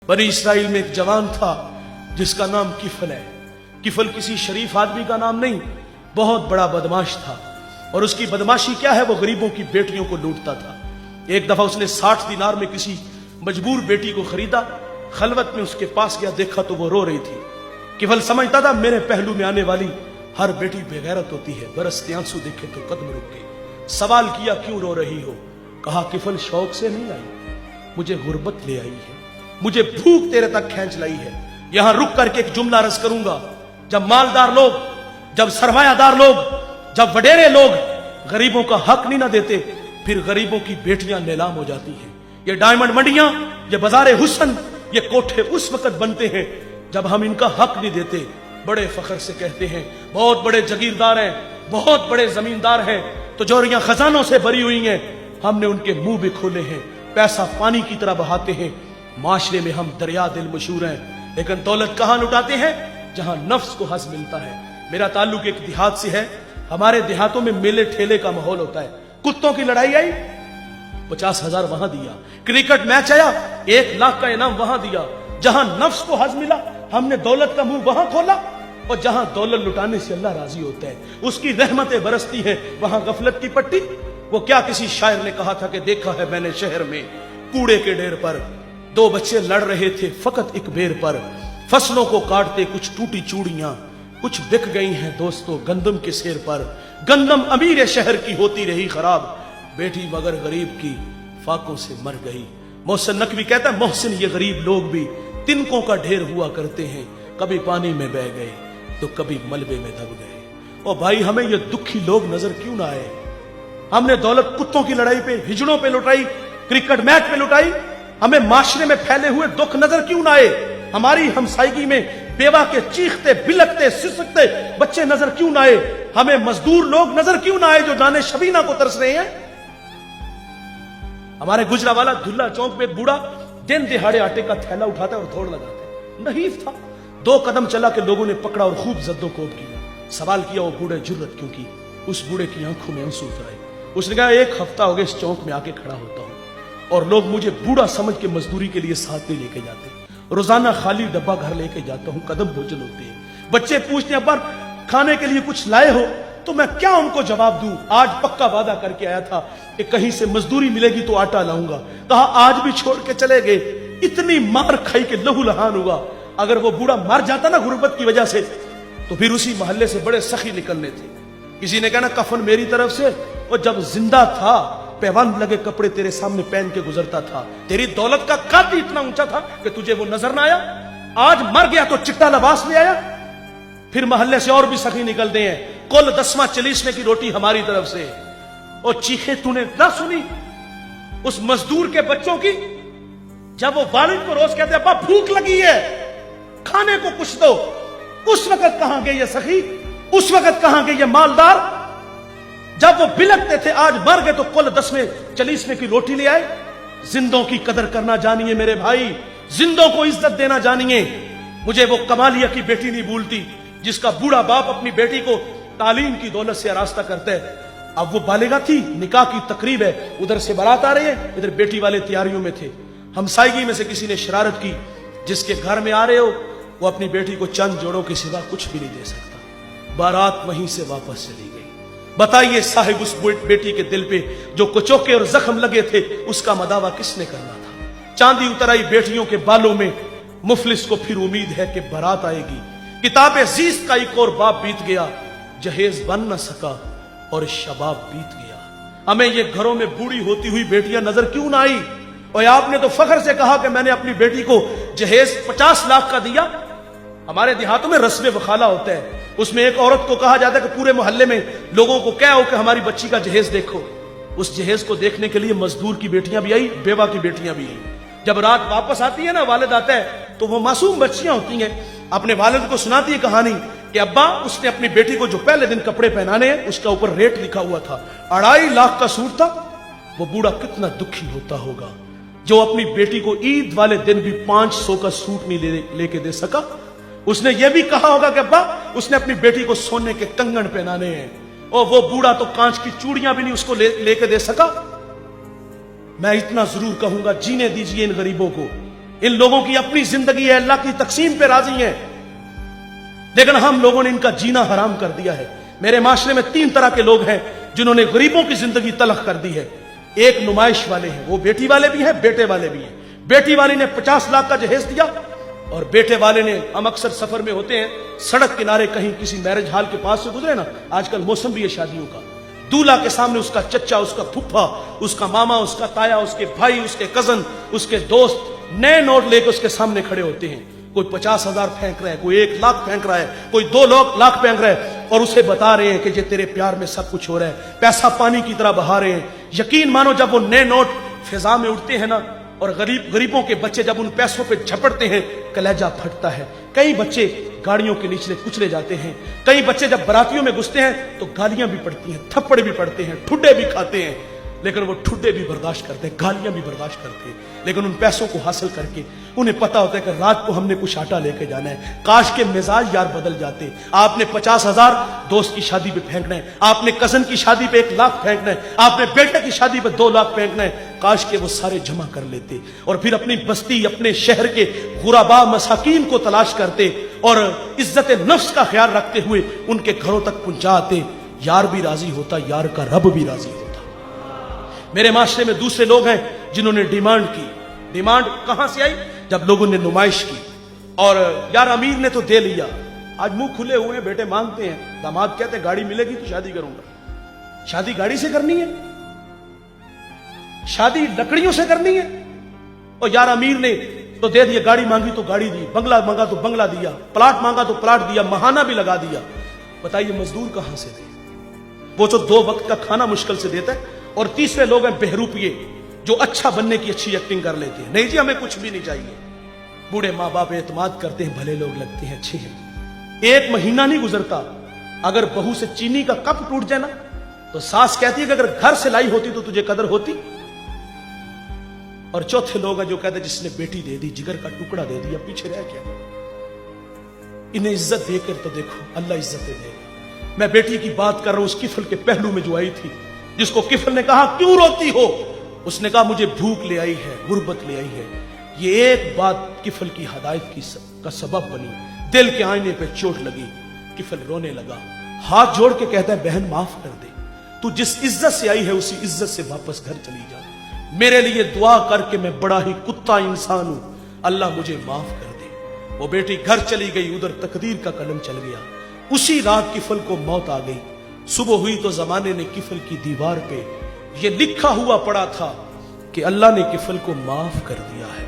बनी इसराइल में एक जवान था जिसका नाम किफल है। किफल किसी शरीफ आदमी का नाम नहीं, बहुत बड़ा बदमाश था। और उसकी बदमाशी क्या है, वो गरीबों की बेटियों को लूटता था। एक दफा उसने 60 दिनार में किसी मजबूर बेटी को खरीदा। खलवत में उसके पास गया, देखा तो वो रो रही थी। किफल समझता था मेरे पहलू में आने वाली हर बेटी बेगैरत होती है। बरसते आंसू देखे तो कदम रुक गए। सवाल किया क्यों रो रही हो? कहा किफल शौक से नहीं आई, मुझे गुर्बत ले आई है, मुझे भूख तेरे तक खींच लाई है। यहां रुक करके एक जुमला रस करूंगा। जब मालदार लोग, जब सरमायादार लोग, जब वडेरे लोग गरीबों का हक नहीं ना देते, फिर गरीबों की बेटियां नीलाम हो जाती हैं। ये डायमंड मंडियां, ये बाजारे हुस्न, ये कोठे उस वक्त बनते हैं जब हम इनका हक नहीं देते। बड़े फख्र से कहते हैं बहुत बड़े जगीरदार हैं, बहुत बड़े जमींदार हैं, तिजोरियां खजानों से भरी हुई हैं, हमने उनके मुंह भी खोले हैं, पैसा पानी की तरह बहाते हैं। माशरे में हम दरिया दिल मशहूर हैं, लेकिन दौलत कहां लुटाते हैं? जहां नफ्स को हज मिलता है। मेरा ताल्लुक एक देहात से है। हमारे देहातों में मेले ठेले का माहौल होता है। कुत्तों की लड़ाई आई, 50,000 वहां दिया। क्रिकेट मैच आया, 1 लाख का इनाम वहां दिया। जहां नफ्स को हज मिला, हमने दौलत का मुंह वहां खोला। और जहां दौलत लुटाने से अल्लाह राजी होता है, उसकी रहमतें बरसती हैं, वहां गफलत की पट्टी। वो क्या किसी शायर ने कहा था कि देखा है मैंने शहर में कूड़े के ढेर पर 2 बच्चे लड़ रहे थे फकत एक बेर पर। फसलों को काटते कुछ टूटी चूड़ियां, कुछ बिक गई हैं दोस्तों गंदम के सिर पर। गंदम अमीर शहर की होती रही खराब, बेटी मगर गरीब की फाकों से मर गई। मोहसिन नकवी कहता है मोहसिन ये गरीब लोग भी तिनकों का ढेर हुआ करते हैं, कभी पानी में बह गए तो कभी मलबे में दब गए। ओ भाई हमें ये दुखी लोग नजर क्यों ना आए? हमने दौलत कुत्तों की लड़ाई पे, हिजड़ों पे लुटाई, क्रिकेट मैच पे लुटाई। हमें माशरे में फैले हुए दुख नजर क्यों ना आए? हमारी हमसायगी में बेवा के चीखते बिलकते सिसकते बच्चे नजर क्यों ना आए? हमें मजदूर लोग नजर क्यों ना आए जो जाने शबीना को तरस रहे हैं? हमारे गुजरावाला दुल्ला चौक में एक बूढ़ा दिन दिहाड़े आटे का थैला उठाता है और दौड़ लगाता है। नहीफ था, 2 कदम चला के लोगों ने पकड़ा और खूब जद्दोकोब किया। सवाल किया वो बूढ़े जुर्रत क्यों की? उस बूढ़े की आंखों में आंसू उतर आए। उसने कहा 1 हफ्ता हो गया इस चौक में आके खड़ा होता हूं और लोग मुझे बूढ़ा समझ के मजदूरी के लिए साथ में लेके जाते। रोजाना खाली डब्बा घर लेके जाता हूं, कदम भोजन होते हैं। बच्चे पूछते हैं अब्बा खाने के लिए कुछ लाए हो? तो मैं क्या उनको जवाब दूं? आज पक्का वादा करके आया था कि कहीं से मजदूरी मिलेगी तो आटा लाऊंगा। कहा आज भी छोड़ के चले गए। इतनी मार खाई के लहू लहान हुआ। अगर वो बूढ़ा मर जाता ना गुर्बत की वजह से, तो फिर उसी मोहल्ले से बड़े सखी निकलने थे। किसी ने कहना कफन मेरी तरफ से, और जब जिंदा था पैबंद लगे कपड़े तेरे सामने पहन के गुजरता था। तेरी दौलत का कद इतना ऊंचा था कि तुझे वो नजर ना आया। आज मर गया तो चिट्टा लिबास ले आया। फिर मोहल्ले से और भी सखी निकलते हैं, कुल 10वां 40वें की रोटी हमारी तरफ से। और चीखे तूने ना सुनी उस मजदूर के बच्चों की, जब वो वालिद को रोज कहते अब्बा भूख लगी है, खाने को कुछ दो। उस वक्त कहां गए ये सखी? उस वक्त कहां गए ये मालदार? जब वो बिलकते थे आज मर गए तो कुल 10वें 40वें की रोटी ले आए। जिंदों की कदर करना जानिए मेरे भाई, जिंदों को इज्जत देना जानिए। मुझे वो कमालिया की बेटी नहीं भूलती जिसका बूढ़ा बाप अपनी बेटी को तालीम की दौलत से आरास्ता करते हैं। अब वो बालिगा थी, निकाह की तकरीब है, उधर से बारात आ रही है, इधर बेटी वाले तैयारियों में थे। हमसायगी में से किसी ने शरारत की, जिसके घर में आ रहे हो वो अपनी बेटी को चंद जोड़ों के सिवा कुछ भी नहीं दे सकता। बारात वहीं से वापस चली गई। बताइए साहिब उस बेटी के दिल पे जो कुचोके और जख्म लगे थे उसका मदावा किसने करना था? चांदी उतर आई बेटियों के बालों में। मुफलिस को फिर उम्मीद है कि बारात आएगी। किताब अजीज का एक और बाप बीत गया, जहेज बन न सका और शबाब बीत गया। हमें ये घरों में बूढ़ी होती हुई बेटियां नजर क्यों ना आई? और आपने तो फख्र से कहा कि मैंने अपनी बेटी को जहेज 50 लाख का दिया। हमारे देहातों में रस्म वखाला होता है, उसमें एक औरत को कहा जाता है कि पूरे मोहल्ले में लोगों को क्या हो कि हमारी बच्ची का जहेज देखो। उस जहेज को देखने के लिए मजदूर की बेटियां भी आई, बेवा की बेटियां भी आई। जब रात वापस आती है ना, वालिद आता है तो वो मासूम बच्चियां होती हैं, अपने वालिद को सुनाती है कहानी कि अब्बा उसने अपनी बेटी को जो पहले दिन कपड़े पहनाने हैं उसका ऊपर रेट लिखा हुआ था, 2.5 लाख का सूट था। वो बूढ़ा कितना दुखी होता होगा जो अपनी बेटी को ईद वाले दिन भी 500 का सूट नहीं लेके दे सका। उसने ये भी कहा होगा कि अब्बा उसने अपनी बेटी को सोने के कंगन पहनाने हैं, और वो बूढ़ा तो कांच की चूड़ियां भी नहीं उसको लेके दे सका। मैं इतना जरूर कहूंगा, जीने दीजिए इन गरीबों को। इन लोगों की अपनी जिंदगी है, अल्लाह की तकसीम पे राजी है, लेकिन हम लोगों ने इनका जीना हराम कर दिया है। मेरे माशरे में 3 तरह के लोग हैं जिन्होंने गरीबों की जिंदगी तलख कर दी है। एक नुमाइश वाले हैं, वो बेटी वाले भी हैं, बेटे वाले भी हैं। बेटी वाली ने 50 लाख का जहेज दिया और बेटे वाले ने, हम अक्सर सफर में होते हैं, सड़क किनारे कहीं किसी मैरिज हॉल के पास से गुजरे ना, आजकल मौसम भी है शादियों का, दूल्हा के सामने उसका चच्चा, उसका फुफ्फा, उसका मामा, उसका ताया, उसके भाई, उसके कजन, उसके दोस्त नए नोट लेकर उसके सामने खड़े होते हैं। कोई 50,000 फेंक रहा है, कोई 1 लाख फेंक रहा है, कोई 2 लाख फेंक रहा है और उसे बता रहे हैं कि ये तेरे प्यार में सब कुछ हो रहा है, पैसा पानी की तरह बहा रहे हैं। यकीन मानो जब वो नए नोट फिजा में उड़ते हैं ना और गरीबों के बच्चे जब उन पैसों पे झपटते हैं, कलेजा फटता है। कई बच्चे गाड़ियों के नीचे कुचले जाते हैं, कई बच्चे जब बारातियों में घुसते हैं तो गालियां भी पड़ती हैं, थप्पड़ भी पड़ते हैं, ठुड्डे भी खाते हैं, लेकिन वो ठुड्डे भी बर्दाश्त करते हैं, गालियां भी बर्दाश्त करते हैं। लेकिन उन पैसों को हासिल करके उन्हें पता होता है कि रात को हमने कुछ आटा लेके जाना है। काश के मिजाज यार बदल जाते। आपने 50,000 दोस्त की शादी पे फेंकना है, आपने कजन की शादी पे 1 लाख फेंकना है, आपने बेटे की शादी पे 2 लाख फेंकना है। काश के वो सारे जमा कर लेते और फिर अपनी बस्ती, अपने शहर के गुराबा मसाकीन को तलाश करते और इज्जत नफ्स का ख्याल रखते हुए उनके घरों तक पहुंचाते। यार भी राजी होता, यार का रब भी राजी होता। मेरे माशरे में दूसरे लोग हैं जिन्होंने डिमांड की। डिमांड कहां से आई? जब लोगों ने नुमाइश की और यार अमीर ने तो दे लिया, आज मुंह खुले हुए हैं, बेटे मांगते हैं, दामाद कहते हैं गाड़ी मिलेगी तो शादी करूंगा। शादी गाड़ी से करनी है? शादी लकड़ियों से करनी है? और यार अमीर ने तो दे दिया, गाड़ी मांगी तो गाड़ी दी, बंगला मांगा तो बंगला दिया, प्लाट मांगा तो प्लाट दिया, महाना भी लगा दिया। बताइए मजदूर कहां से दे? वो तो 2 वक्त का खाना मुश्किल से देता है। और तीसरे लोग हैं बहरूपिये जो अच्छा बनने की अच्छी एक्टिंग कर लेते हैं। नहीं जी हमें कुछ भी नहीं चाहिए। बूढ़े माँ बाप एतमाद करते हैं, भले लोग लगते हैं, अच्छे हैं। 1 महीना नहीं गुजरता अगर बहू से चीनी का कप टूट जाए ना तो सास कहती है कि अगर घर से लाई होती तो तुझे कदर होती। और चौथे लोग हैं जो कहते हैं जिसने बेटी दे दी, जिगर का टुकड़ा दे दिया, पीछे रह गया। इन्हें इज्जत देकर तो देखो अल्लाह इज्जत देगा। मैं बेटी की बात कर रहा हूं उस किफल के पहलू में जो आई थी, जिसको किफल ने कहा क्यों रोती हो? उसने कहा मुझे भूख ले आई है, गुर्बत ले आई है। ये एक बात किफल की हदायत का सबब बनी। दिल के आईने पे चोट लगी, किफल रोने लगा, हाथ जोड़ के कहता है बहन माफ कर दे, तू जिस इज्जत से आई है उसी इज्जत से वापस घर चली जा। मेरे लिए दुआ करके मैं बड़ा ही कुत्ता इंसान हूं, अल्लाह मुझे माफ कर दे। वो बेटी घर चली गई, उधर तकदीर का कलम चल गया। उसी रात किफल को मौत आ गई। सुबह हुई तो जमाने ने किफल की दीवार पे ये लिखा हुआ पड़ा था कि अल्लाह ने किफल को माफ कर दिया है।